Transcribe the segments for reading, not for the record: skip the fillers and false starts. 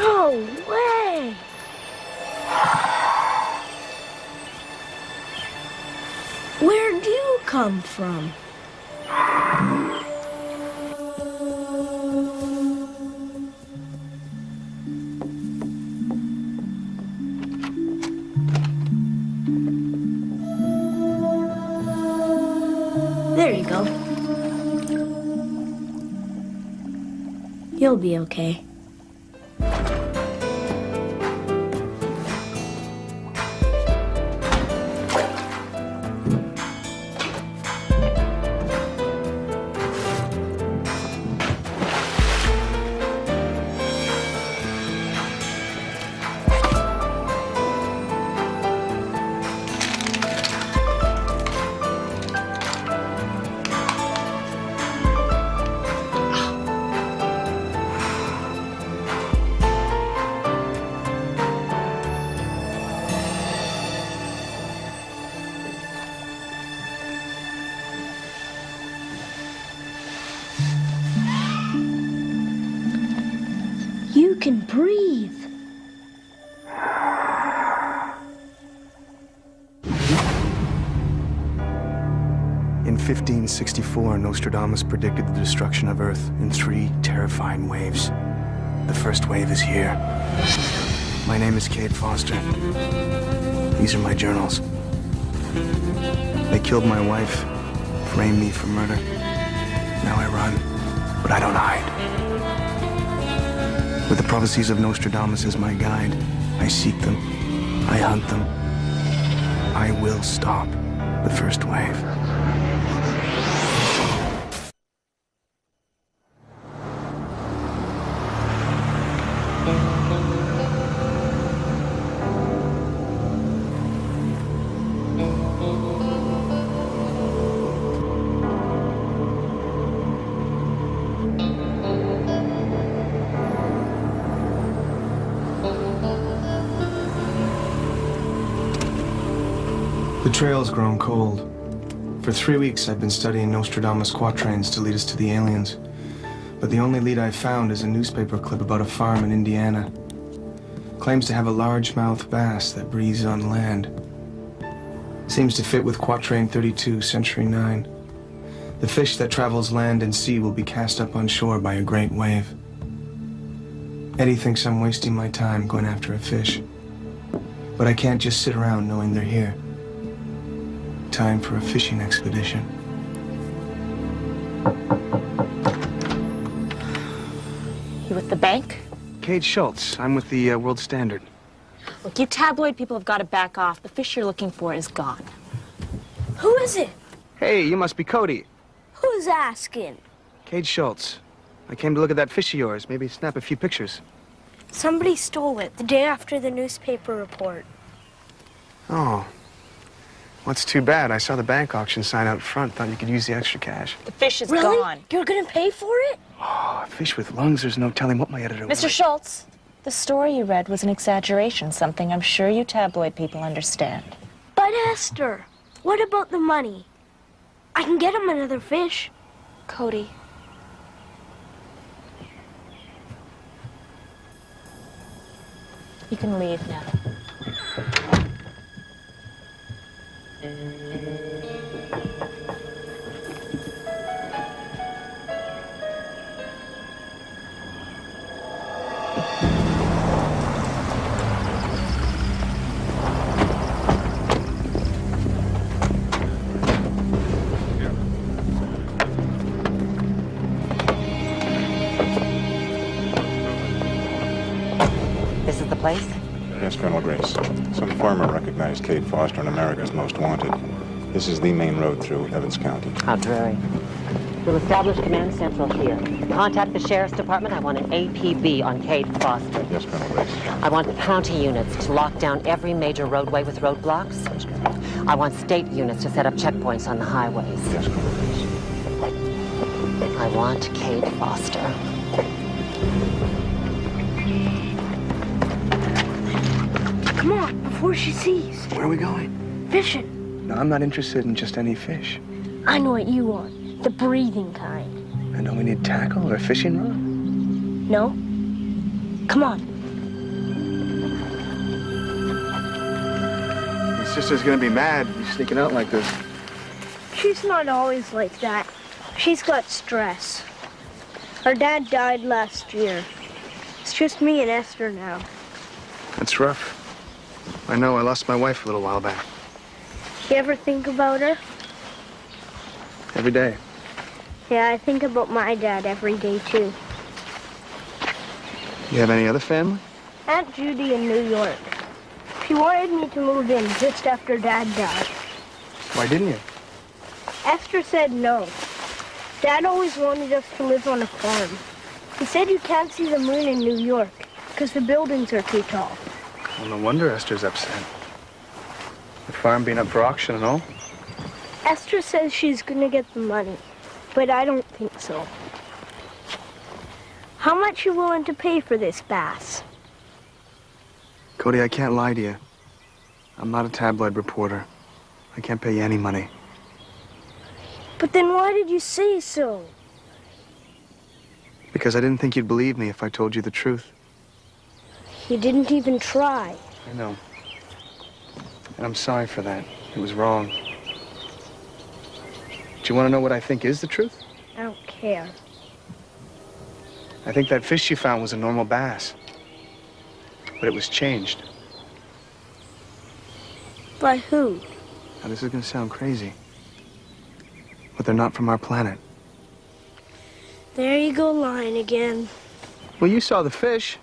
No way! Where'd you come from? There you go. You'll be okay. You can breathe. In 1564, Nostradamus predicted the destruction of Earth in 3 terrifying waves. The first wave is here. My name is Cade Foster. These are my journals. They killed my wife, framed me for murder. Now I run, but I don't hide. With the prophecies of Nostradamus as my guide, I seek them, I hunt them. I will stop the first wave. The trail's grown cold. For 3 weeks, I've been studying Nostradamus quatrains to lead us to the aliens. But the only lead I've found is a newspaper clip about a farm in Indiana. Claims to have a largemouth bass that breathes on land. Seems to fit with quatrain 32, century 9. The fish that travels land and sea will be cast up on shore by a great wave. Eddie thinks I'm wasting my time going after a fish. But I can't just sit around knowing they're here. Time for a fishing expedition. You with the bank? Cade Schultz. I'm with the World Standard. Look, you tabloid people have got to back off. The fish you're looking for is gone. Who is it? Hey, you must be Cody. Who's asking? Cade Schultz. I came to look at that fish of yours. Maybe snap a few pictures. Somebody stole it the day after the newspaper report. Oh. Well, it's too bad. I saw the bank auction sign out front. Thought you could use the extra cash. The fish is Really? gone. You're gonna pay for it? Oh, a fish with lungs. There's no telling what my editor would Mr. like. Schultz, the story you read was an exaggeration, something I'm sure you tabloid people understand. But Esther, what about the money? I can get him another fish. Cody. You can leave now. This is the place? Yes, Colonel Grace. Some farmer recognized Cade Foster in America's Most Wanted. This is the main road through Evans County. How dreary. We'll establish command central here. Contact the sheriff's department. I want an APB on Cade Foster. Yes, Colonel Grace. I want county units to lock down every major roadway with roadblocks. Yes, Colonel. I want state units to set up checkpoints on the highways. Yes, Colonel Grace. I want Cade Foster. Come on, before she sees. Where are we going? Fishing. No, I'm not interested in just any fish. I know what you want. The breathing kind. And don't we need tackle or a fishing rod? No? Come on. Sister's gonna be mad. You sneaking out like this. She's not always like that. She's got stress. Her dad died last year. It's just me and Esther now. That's rough. I know, I lost my wife a little while back. You ever think about her? Every day. Yeah, I think about my dad every day, too. You have any other family? Aunt Judy in New York. She wanted me to move in just after Dad died. Why didn't you? Esther said no. Dad always wanted us to live on a farm. He said you can't see the moon in New York because the buildings are too tall. Well, no wonder Esther's upset. The farm being up for auction and all. Esther says she's gonna get the money, but I don't think so. How much you willing to pay for this bass? Cody, I can't lie to you. I'm not a tabloid reporter. I can't pay you any money. But then why did you say so? Because I didn't think you'd believe me if I told you the truth. You didn't even try. I know. And I'm sorry for that. It was wrong. Do you want to know what I think is the truth? I don't care. I think that fish you found was a normal bass. But it was changed. By who? Now, this is going to sound crazy. But they're not from our planet. There you go lying again. Well, you saw the fish.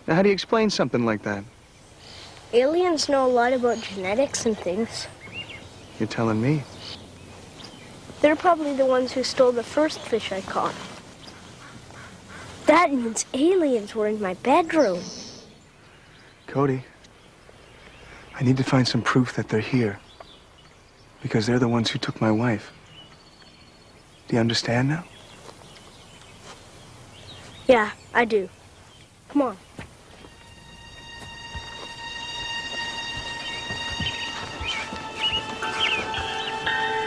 Now, how do you explain something like that? Aliens know a lot about genetics and things. You're telling me. They're probably the ones who stole the first fish I caught. That means aliens were in my bedroom. Cody, I need to find some proof that they're here. Because they're the ones who took my wife. Do you understand now? Yeah, I do. Come on.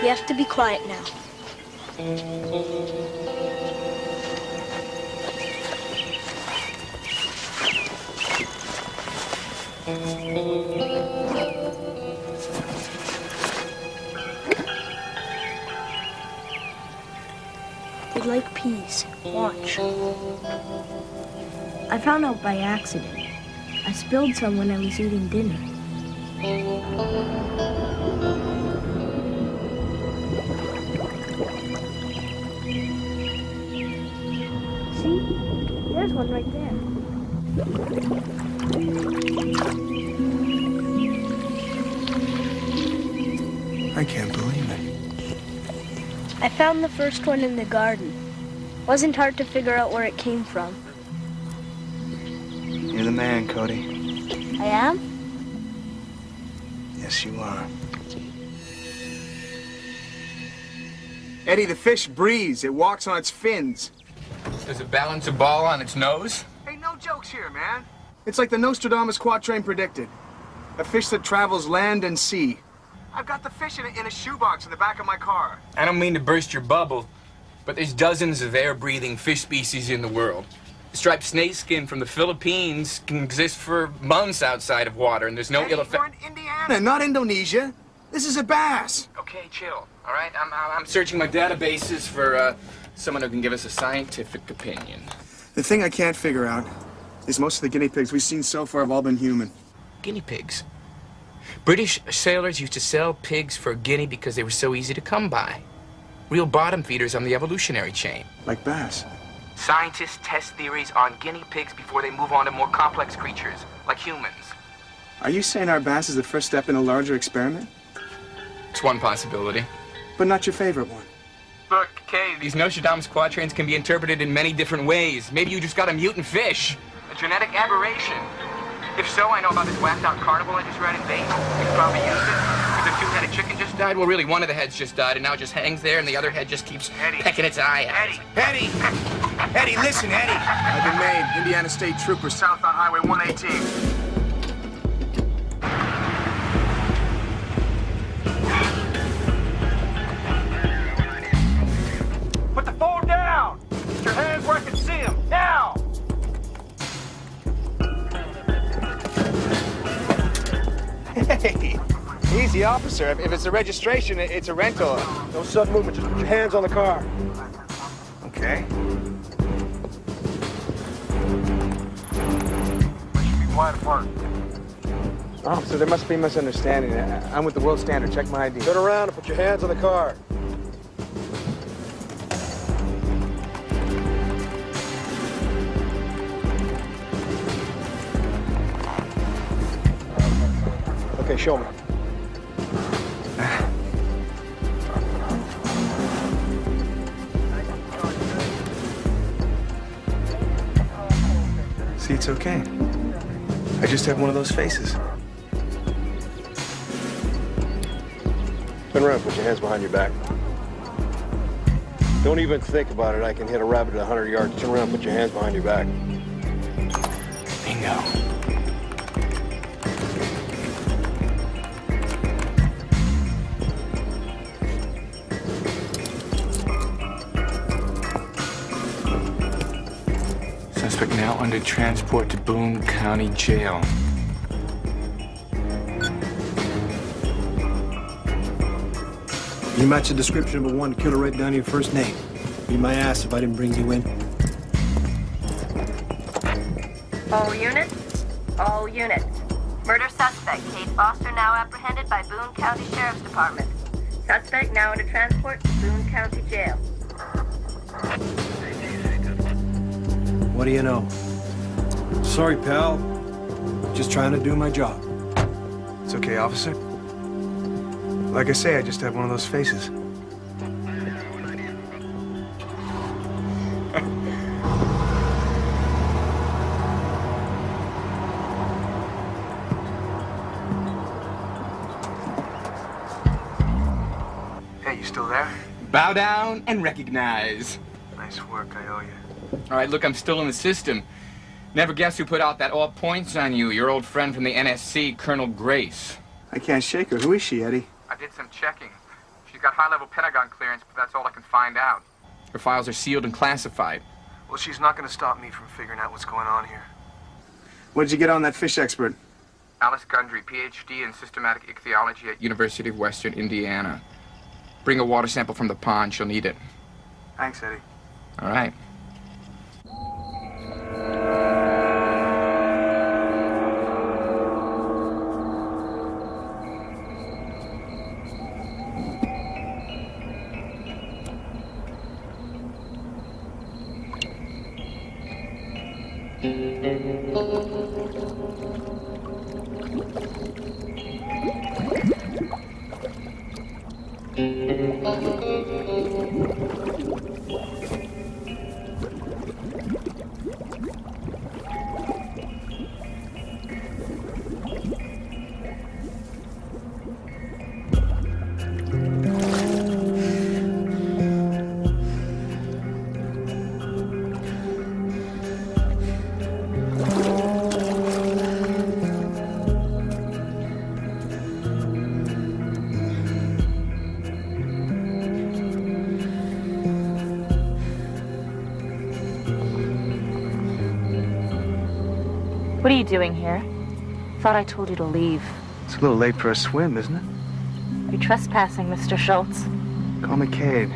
You have to be quiet now. They like peas. Watch. I found out by accident. I spilled some when I was eating dinner. See? There's one right there. I can't believe it. I found the first one in the garden. Wasn't hard to figure out where it came from. You're the man, Cody. I am? Yes, you are. Eddie, the fish breathes. It walks on its fins. Does it balance a ball on its nose? Hey, no jokes here, man. It's like the Nostradamus quatrain predicted. A fish that travels land and sea. I've got the fish in a shoebox in the back of my car. I don't mean to burst your bubble, but there's dozens of air-breathing fish species in the world. The striped snakeskin from the Philippines can exist for months outside of water, and there's no ill effect. We're in Indiana, not Indonesia. This is a bass. Okay, chill. All right, I'm searching my databases for someone who can give us a scientific opinion. The thing I can't figure out is most of the guinea pigs we've seen so far have all been human. Guinea pigs. British sailors used to sell pigs for a guinea because they were so easy to come by. Real bottom feeders on the evolutionary chain. Like bass. Scientists test theories on guinea pigs before they move on to more complex creatures, like humans. Are you saying our bass is the first step in a larger experiment? It's one possibility. But not your favorite one. Look, Kay, these Nostradamus quatrains can be interpreted in many different ways. Maybe you just got a mutant fish. A genetic aberration. If so, I know about this whacked-out carnival I just read in Vegas. You could probably use it. If the two-headed chicken just died, well, really, one of the heads just died, and now it just hangs there, and the other head just keeps pecking its eye out. Eddie! Eddie, listen, Eddie! I've been made. Indiana State Trooper, south on Highway 118. Put the phone down! Get your hands where I can see them, now! Hey! officer. If it's a registration, it's a rental. No sudden movement. Just put your hands on the car. Okay. Be wide apart. Officer, there must be a misunderstanding. I'm with the World Standard. Check my ID. Turn around and put your hands on the car. Okay, show me. See, it's okay. I just have one of those faces. Turn around, put your hands behind your back. Don't even think about it. I can hit a rabbit at 100 yards. Turn around, put your hands behind your back. Bingo. Suspect now under transport to Boone County Jail. You match the description of a wanted killer right down to your first name. Be my ass if I didn't bring you in. All units? All units. Murder suspect, Kate Foster, now apprehended by Boone County Sheriff's Department. Suspect now under transport to Boone County Jail. What do you know? Sorry, pal. Just trying to do my job. It's okay, officer. Like I say, I just have one of those faces. Hey, you still there? Bow down and recognize. Nice work, I owe you. All right, look, I'm still in the system. Never guess who put out that all points on you. Your old friend from the NSC, Colonel Grace. I can't shake her. Who is she, Eddie? I did some checking. She's got high-level Pentagon clearance, but that's all I can find out. Her files are sealed and classified. Well, she's not going to stop me from figuring out what's going on here. What did you get on that fish expert? Alice Gundry, PhD in systematic ichthyology at University of Western Indiana. Bring a water sample from the pond. She'll need it. Thanks, Eddie. All right. What are you doing here? Thought I told you to leave. It's a little late for a swim, isn't it? You're trespassing, Mr. Schultz. Call me Cade.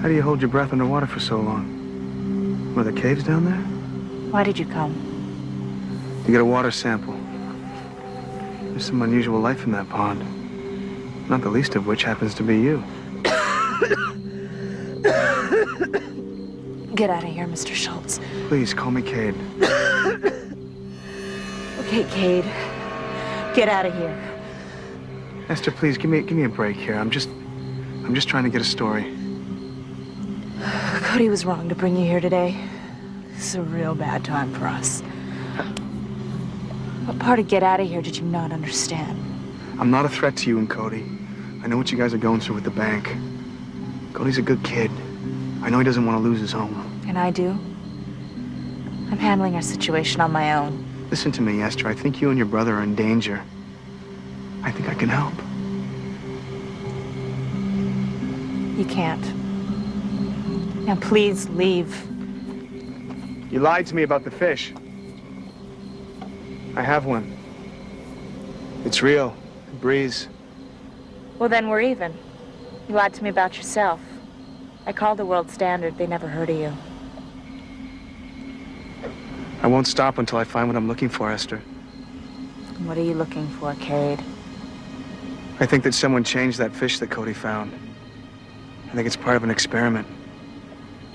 How do you hold your breath underwater for so long? Were there caves down there? Why did you come? To get a water sample. There's some unusual life in that pond. Not the least of which happens to be you. Get out of here, Mr. Schultz. Please, call me Cade. Okay, Cade. Get out of here. Esther, please, give me a break here. I'm just trying to get a story. Cody was wrong to bring you here today. This is a real bad time for us. What part of get out of here did you not understand? I'm not a threat to you and Cody. I know what you guys are going through with the bank. Cody's a good kid. I know he doesn't want to lose his home. And I do. I'm handling our situation on my own. Listen to me, Esther. I think you and your brother are in danger. I think I can help. You can't. Now please leave. You lied to me about the fish. I have one. It's real. It breathes. Well, then we're even. You lied to me about yourself. I called the world standard. They never heard of you. I won't stop until I find what I'm looking for, Esther. What are you looking for, Cade? I think that someone changed that fish that Cody found. I think it's part of an experiment.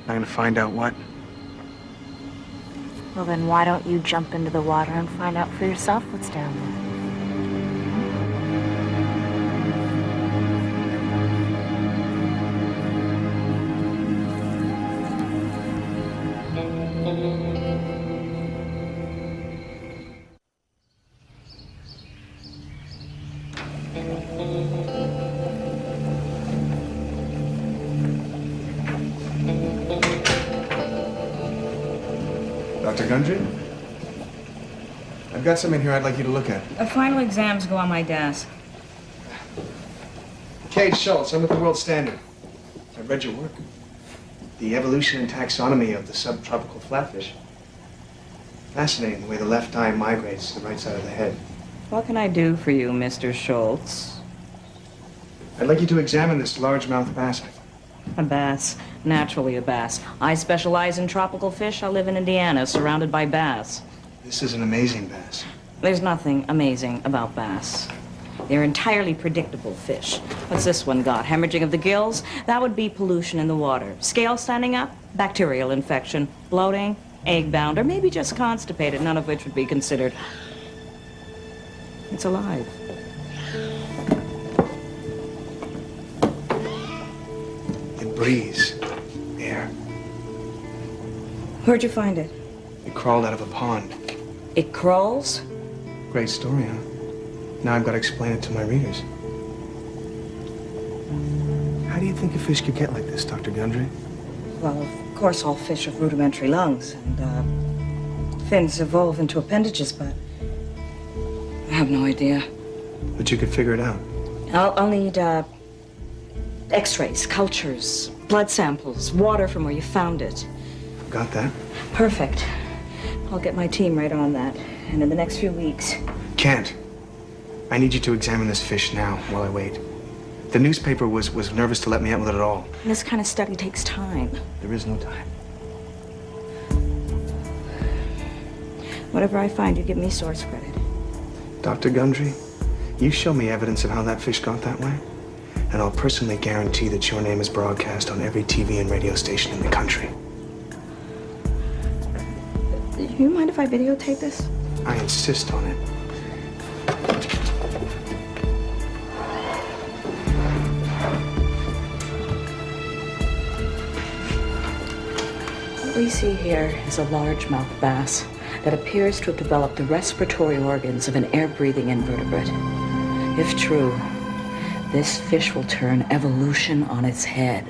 I'm gonna find out what. Well, then why don't you jump into the water and find out for yourself what's down there? Dr. Gundry? I've got something here I'd like you to look at. The final exams go on my desk. Cade Schultz, I'm with the World Standard. I've read your work. The evolution and taxonomy of the subtropical flatfish. Fascinating the way the left eye migrates to the right side of the head. What can I do for you, Mr. Schultz? I'd like you to examine this largemouth bass. A bass. Naturally a bass. I specialize in tropical fish. I live in Indiana, surrounded by bass. This is an amazing bass. There's nothing amazing about bass. They're entirely predictable fish. What's this one got? Hemorrhaging of the gills? That would be pollution in the water. Scale standing up? Bacterial infection. Bloating? Egg-bound, or maybe just constipated, none of which would be considered. It's alive. It breathes air. Where'd you find it? It crawled out of a pond. It crawls? Great story, huh? Now I've got to explain it to my readers. How do you think a fish could get like this, Dr. Gundry? Well, of course, all fish have rudimentary lungs, and fins evolve into appendages, but I have no idea. But you could figure it out. I'll need X-rays, cultures, blood samples, water from where you found it. Got that? Perfect. I'll get my team right on that, and in the next few weeks. Can't. I need you to examine this fish now while I wait. The newspaper was nervous to let me out with it at all. This kind of study takes time. There is no time. Whatever I find, you give me source credit. Dr. Gundry, you show me evidence of how that fish got that way, and I'll personally guarantee that your name is broadcast on every TV and radio station in the country. Do you mind if I videotape this? I insist on it. What we see here is a largemouth bass that appears to have developed the respiratory organs of an air-breathing invertebrate. If true, this fish will turn evolution on its head.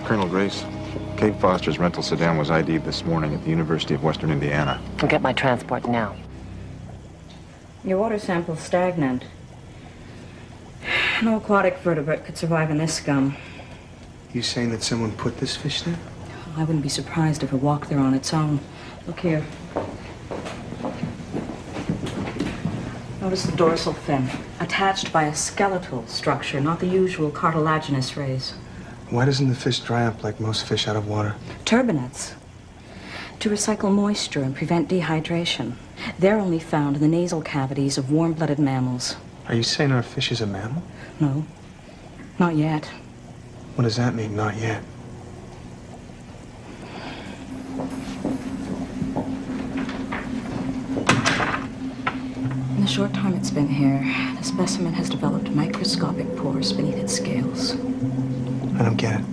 Colonel Grace, Kate Foster's rental sedan was ID'd this morning at the University of Western Indiana. I'll get my transport now. Your water sample's stagnant. No aquatic vertebrate could survive in this scum. You saying that someone put this fish there? I wouldn't be surprised if it walked there on its own. Look here. Notice the dorsal fin, attached by a skeletal structure, not the usual cartilaginous rays. Why doesn't the fish dry up like most fish out of water? Turbinates. To recycle moisture and prevent dehydration. They're only found in the nasal cavities of warm-blooded mammals. Are you saying our fish is a mammal? No, not yet. What does that mean, not yet? In the short time it's been here, the specimen has developed microscopic pores beneath its scales. I don't get it.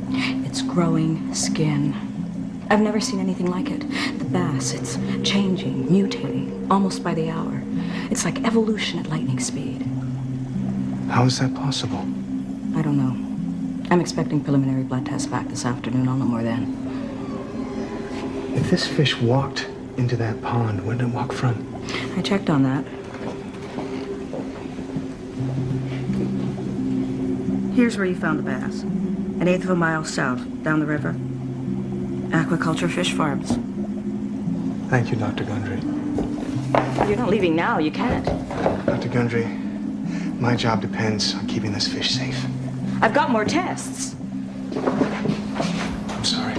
It's growing skin. I've never seen anything like it. The bass, it's changing, mutating, almost by the hour. It's like evolution at lightning speed. How is that possible? I don't know. I'm expecting preliminary blood tests back this afternoon. I'll know more then. If this fish walked into that pond, where did it walk from? I checked on that. Here's where you found the bass. An eighth of a mile south, down the river. Aquaculture fish farms. Thank you, Dr. Gundry. You're not leaving now. You can't. Dr. Gundry, My job depends on keeping this fish safe. I've got more tests. I'm sorry.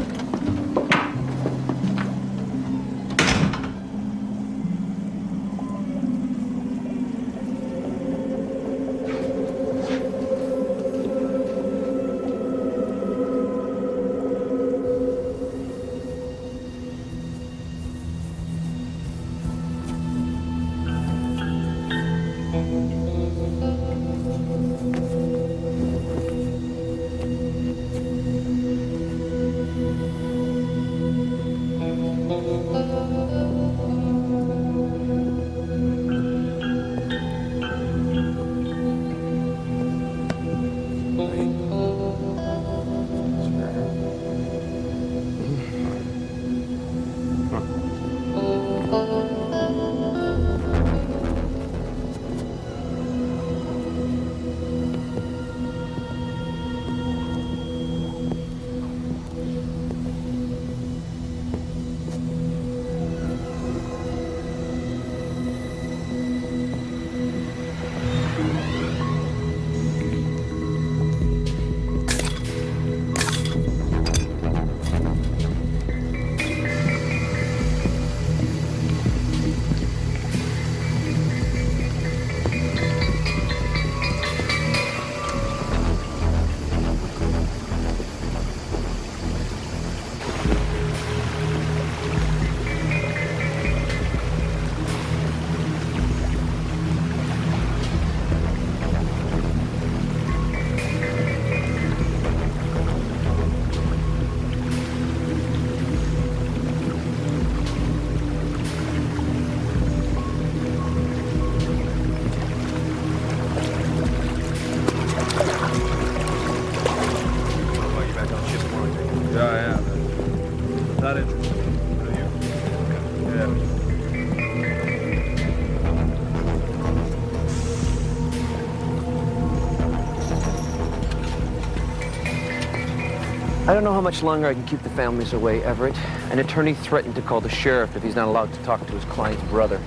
I don't know how much longer I can keep the families away, Everett. An attorney threatened to call the sheriff if he's not allowed to talk to his client's brother.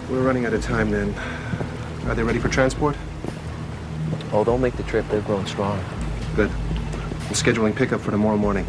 We're running out of time then. Are they ready for transport? Oh, they'll make the trip. They've grown strong. Good. I'm scheduling pickup for tomorrow morning.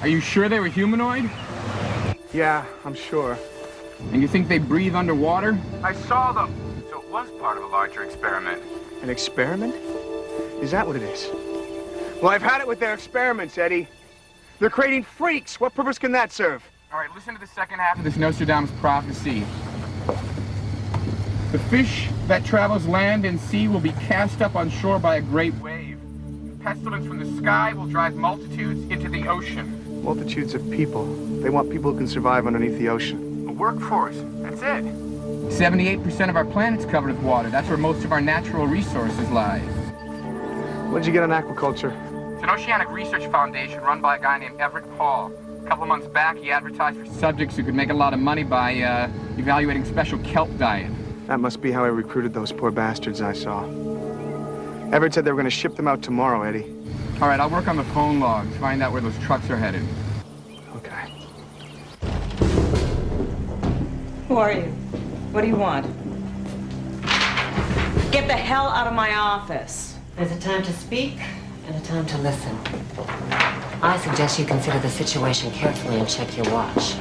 Are you sure they were humanoid? Yeah, I'm sure. And you think they breathe underwater? I saw them. So it was part of a larger experiment. An experiment? Is that what it is? Well, I've had it with their experiments, Eddie. They're creating freaks. What purpose can that serve? All right, listen to the second half of this Nostradamus prophecy. The fish that travels land and sea will be cast up on shore by a great wave. Pestilence from the sky will drive multitudes into the ocean. Multitudes of people. They want people who can survive underneath the ocean. A workforce. That's it. 78% of our planet's covered with water. That's where most of our natural resources lie. What'd you get on aquaculture? It's an oceanic research foundation run by a guy named Everett Hall. A couple of months back, he advertised for subjects who could make a lot of money by evaluating special kelp diet. That must be how I recruited those poor bastards I saw. Everett said they were going to ship them out tomorrow, Eddie. All right, I'll work on the phone logs, find out where those trucks are headed. Okay. Who are you? What do you want? Get the hell out of my office. There's a time to speak and a time to listen. I suggest you consider the situation carefully and check your watch.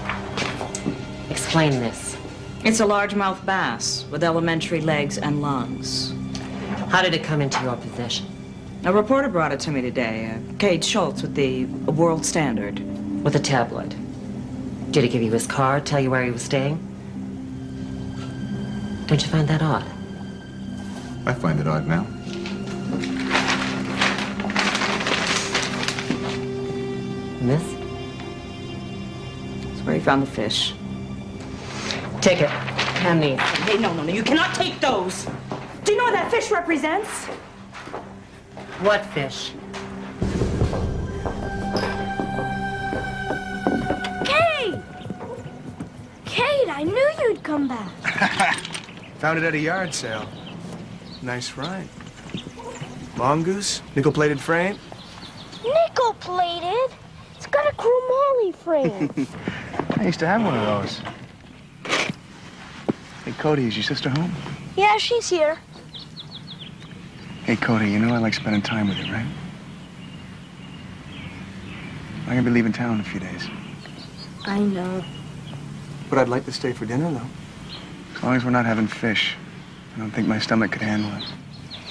Explain this. It's a largemouth bass with elementary legs and lungs. How did it come into your possession? A reporter brought it to me today. Cade Schultz with the World Standard. With a tabloid. Did he give you his card, tell you where he was staying? Don't you find that odd? I find it odd now. Miss? That's where he found the fish. Take it. Hand these. Hey, no, you cannot take those. Do you know what that fish represents? What fish? Cade! Cade, I knew you'd come back. Found it at a yard sale. Nice ride. Mongoose, nickel-plated frame. Nickel-plated? It's got a chromoly frame. I used to have one of those. Hey, Cody, is your sister home? Yeah, she's here. Hey, Cody, you know I like spending time with you, right? I'm gonna be leaving town in a few days. I know. But I'd like to stay for dinner, though. As long as we're not having fish. I don't think my stomach could handle it.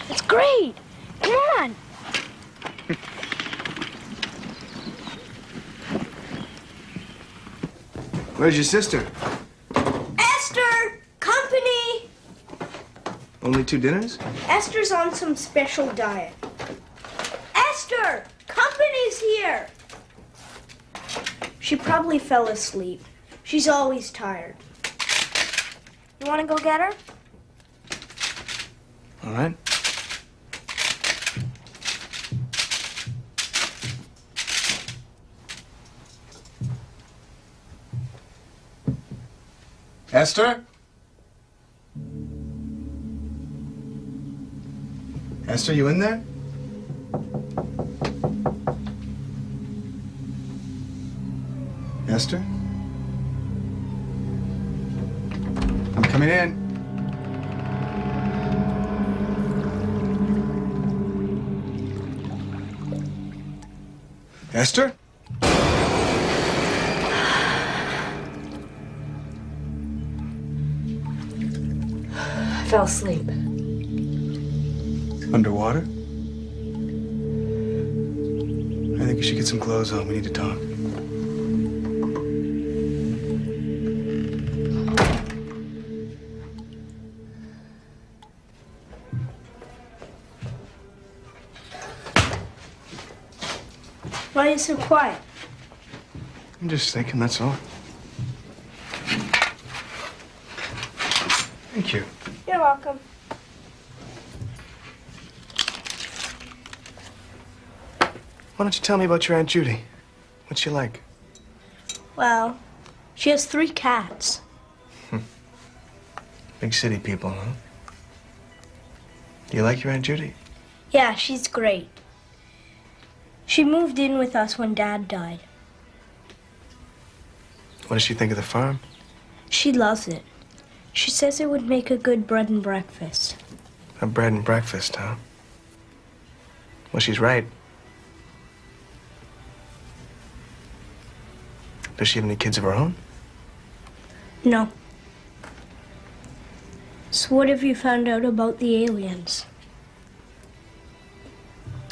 It's great. Come on. Where's your sister? Esther! Company! Only 2 dinners? Esther's on some special diet. Esther! Company's here! She probably fell asleep. She's always tired. You want to go get her? All right. Esther? Esther, you in there? Esther? I'm coming in. Esther? I fell asleep. Underwater? I think you should get some clothes on. We need to talk. Why are you so quiet? I'm just thinking, that's all. Thank you. You're welcome. Why don't you tell me about your Aunt Judy? What's she like? Well, she has 3 cats. Big city people, huh? Do you like your Aunt Judy? Yeah, she's great. She moved in with us when Dad died. What does she think of the farm? She loves it. She says it would make a good bread and breakfast. A bread and breakfast, huh? Well, she's right. Does she have any kids of her own? No. So what have you found out about the aliens?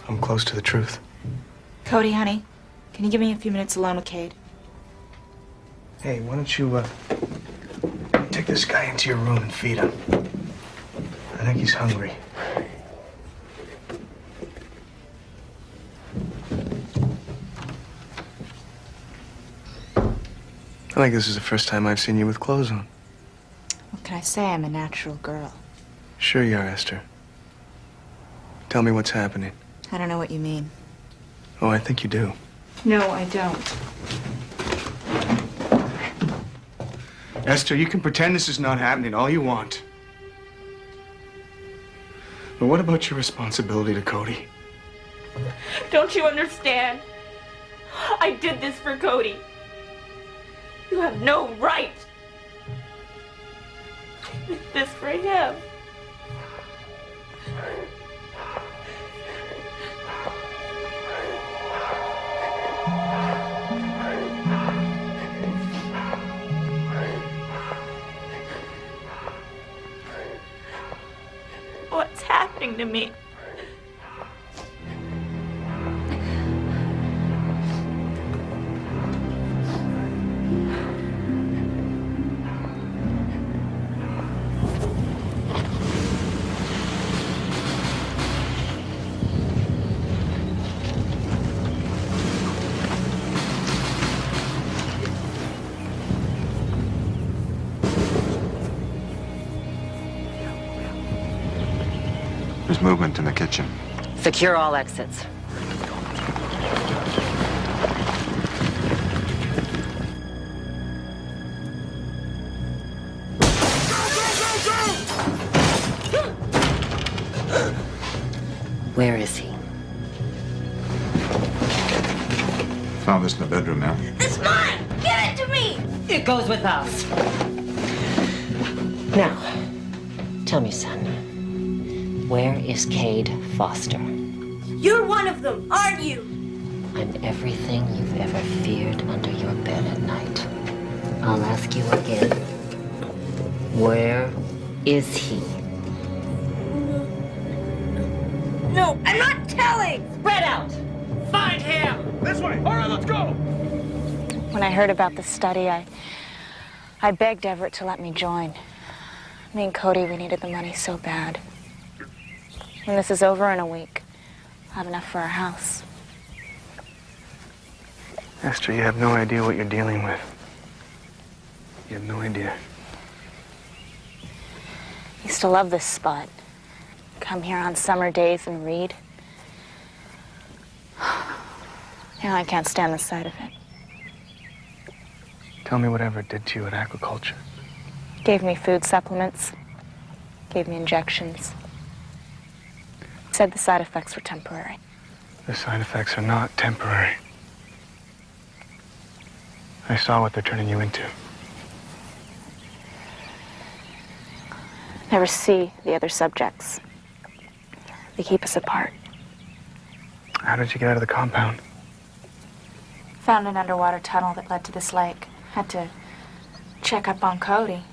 I'm close to the truth. Cody, honey, can you give me a few minutes alone with Cade? Hey, why don't you, take this guy into your room and feed him? I think he's hungry. I think this is the first time I've seen you with clothes on. What can I say? I'm a natural girl. Sure you are, Esther. Tell me what's happening. I don't know what you mean. Oh, I think you do. No, I don't. Esther, you can pretend this is not happening all you want. But what about your responsibility to Cody? Don't you understand? I did this for Cody. You have no right. I did this for him. What's happening to me? There's movement in the kitchen. Secure all exits. Where is he? Found this in the bedroom, now. It's mine! Give it to me! It goes with us. Now, tell me, son, where is Cade Foster? You're one of them, aren't you? I'm everything you've ever feared under your bed at night. I'll ask you again. Where is he? No, I'm not telling! Spread out! Find him! This way! All right, let's go! When I heard about the study, I begged Everett to let me join. Me and Cody, we needed the money so bad. When this is over in a week, I'll have enough for our house. Esther, you have no idea what you're dealing with. You have no idea. I used to love this spot. Come here on summer days and read. Now I can't stand the sight of it. Tell me whatever it did to you at agriculture. Gave me food supplements. Gave me injections. Said the side effects were temporary. The side effects are not temporary. I saw what they're turning you into. Never see the other subjects. They keep us apart. How did you get out of the compound? Found an underwater tunnel that led to this lake. Had to check up on Cody.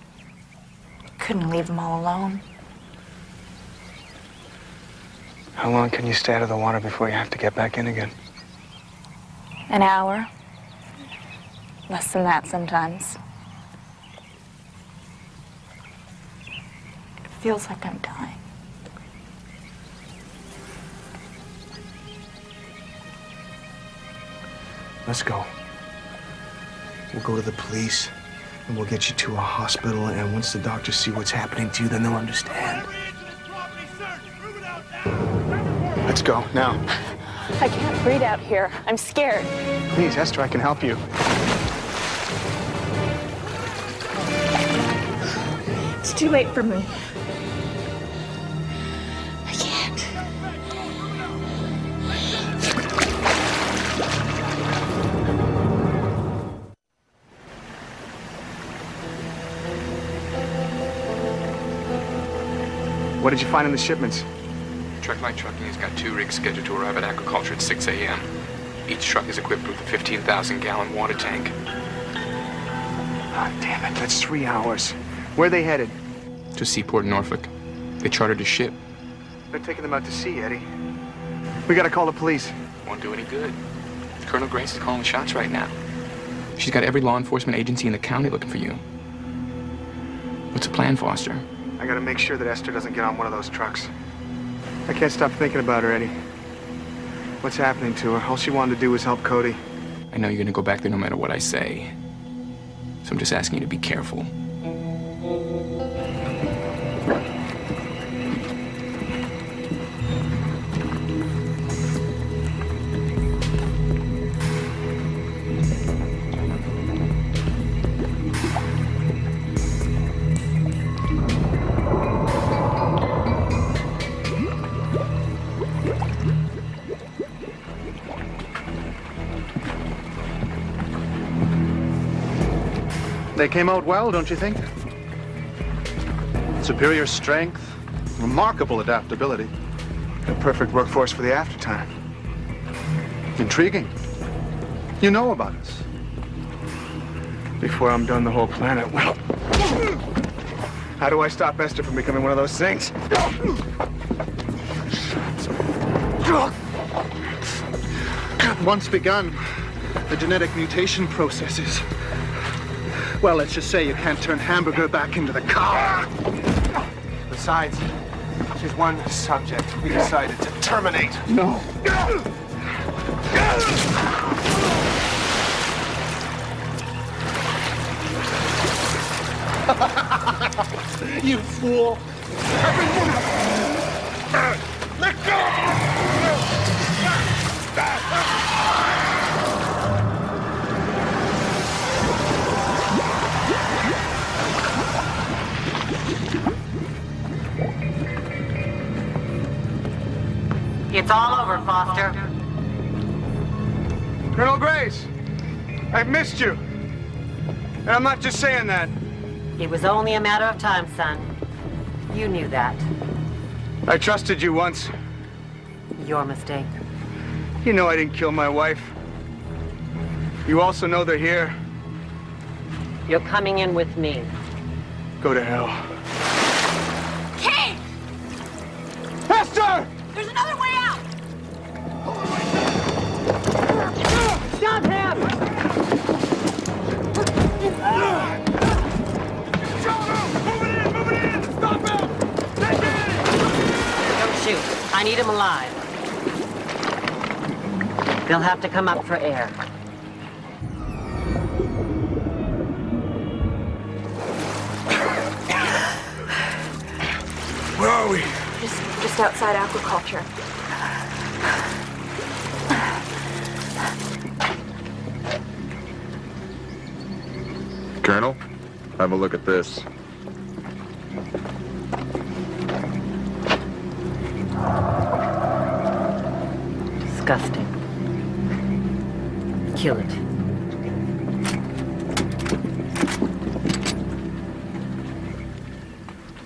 Couldn't leave him all alone. How long can you stay out of the water before you have to get back in again? An hour. Less than that sometimes. It feels like I'm dying. Let's go. We'll go to the police, and we'll get you to a hospital, and once the doctors see what's happening to you, then they'll understand. Let's go, now. I can't breathe out here. I'm scared. Please, Esther, I can help you. It's too late for me. I can't. What did you find in the shipments? Truckline Trucking has got 2 rigs scheduled to arrive at agriculture at 6 a.m. Each truck is equipped with a 15,000-gallon water tank. Ah, damn it, that's 3 hours. Where are they headed? To Seaport, Norfolk. They chartered a ship. They're taking them out to sea, Eddie. We gotta call the police. Won't do any good. Colonel Grace is calling the shots right now. She's got every law enforcement agency in the county looking for you. What's the plan, Foster? I gotta make sure that Esther doesn't get on one of those trucks. I can't stop thinking about her, Eddie. What's happening to her? All she wanted to do was help Cody. I know you're gonna go back there no matter what I say. So I'm just asking you to be careful. They came out well, don't you think? Superior strength, remarkable adaptability. A perfect workforce for the aftertime. Intriguing. You know about us. Before I'm done, the whole planet will. How do I stop Esther from becoming one of those things? Once begun, the genetic mutation processes. Well, let's just say you can't turn Hamburger back into the cow. Besides, she's one subject we decided to terminate. No. You fool! Let go! It's all over, Foster. Colonel Grace, I've missed you. And I'm not just saying that. It was only a matter of time, son. You knew that. I trusted you once. Your mistake. You know I didn't kill my wife. You also know they're here. You're coming in with me. Go to hell. Kate! Esther! There's another way out! Stop him! Move it in! Stop him! Don't shoot. I need him alive. They'll have to come up for air. Where are we? Just outside aquaculture. Colonel, have a look at this. Disgusting. Kill it.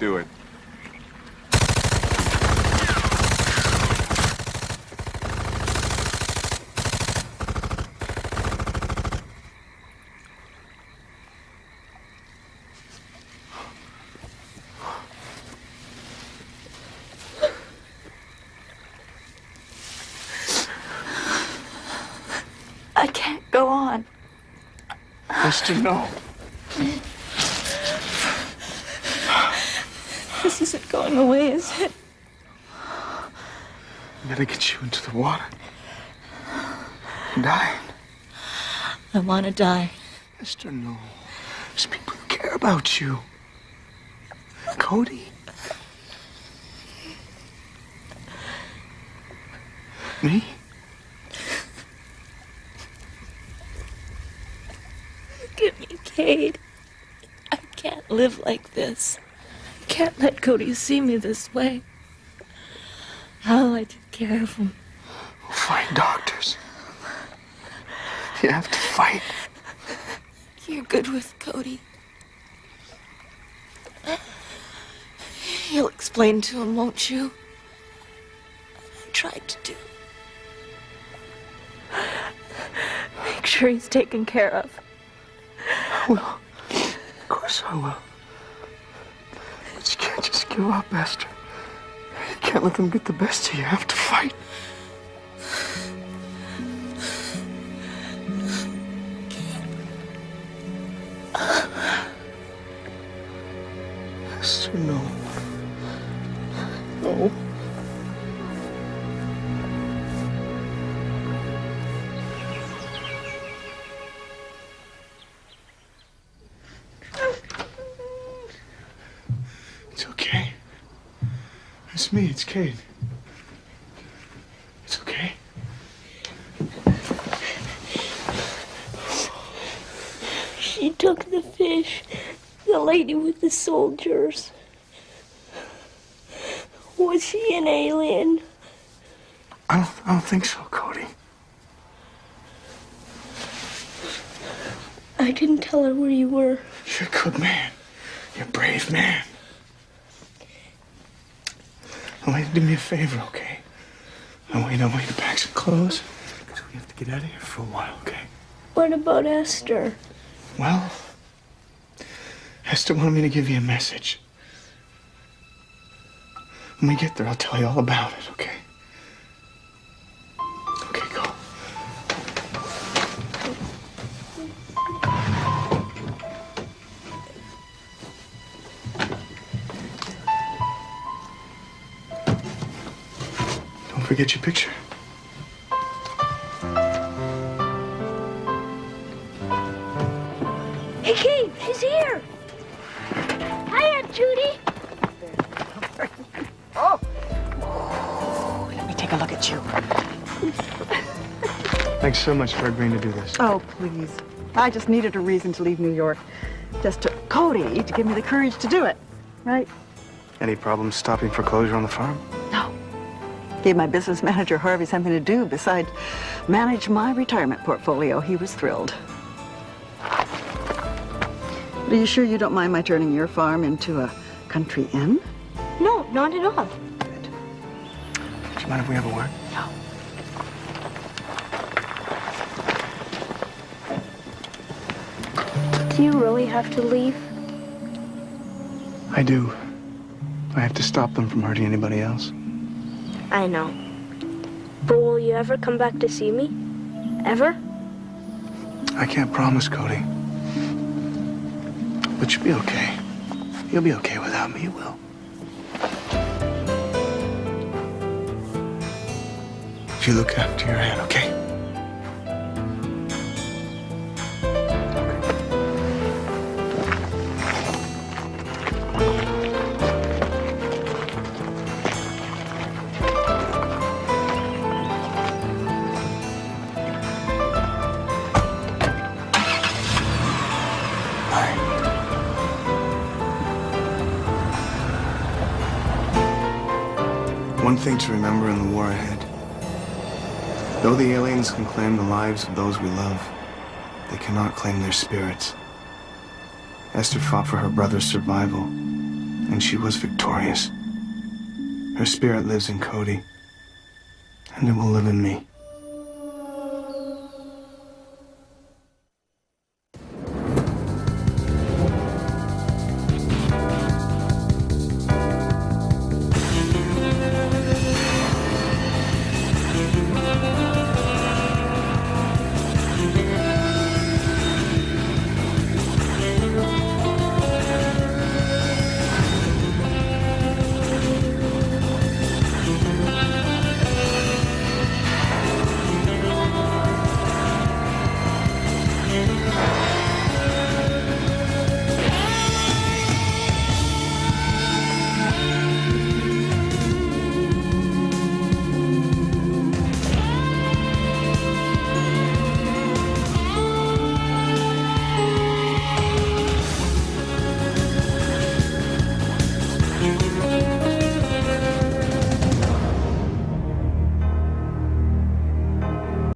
Do it. I can't go on. Esther, no. This isn't going away, is it? I gotta get you into the water. You're dying. I want to die. Esther, no. There's people who care about you. Cody. Me? Look at me, Cade. I can't live like this. I can't let Cody see me this way. How will I take care of him? We'll find doctors. You have to fight. You're good with Cody. You'll explain to him, won't you? I tried to do. Make sure he's taken care of. I will. Of course I will. But you can't just give up, Esther. You can't let them get the best of you. You have to fight. Esther, no. No. It's okay. It's me, it's Kate. It's okay. She took the fish. The lady with the soldiers. Was she an alien? I don't think so, Cody. I I didn't tell her where you were. You're a good man. You're a brave man. I want you to do me a favor, okay? I want you to pack some clothes, because we have to get out of here for a while, okay? What about Esther? Well, Esther wanted me to give you a message. When we get there, I'll tell you all about it, okay? Okay, go. Don't forget your picture. Hey, Kate, she's here. Hi, Aunt Judy. Let me take a look at you. Thanks so much for agreeing to do this. Oh, please. I just needed a reason to leave New York. Just took Cody to give me the courage to do it, right? Any problems stopping foreclosure on the farm? No. Gave my business manager Harvey something to do besides manage my retirement portfolio. He was thrilled. But are you sure you don't mind my turning your farm into a country inn? No, not at all. Do you mind if we have a word? No. Do you really have to leave? I do. I have to stop them from hurting anybody else. I know. But will you ever come back to see me? Ever? I can't promise, Cody. But you'll be okay. You'll be okay without me, you will. You look after your aunt, okay? One thing to remember in the war ahead. Though the aliens can claim the lives of those we love, they cannot claim their spirits. Esther fought for her brother's survival, and she was victorious. Her spirit lives in Cody, and it will live in me.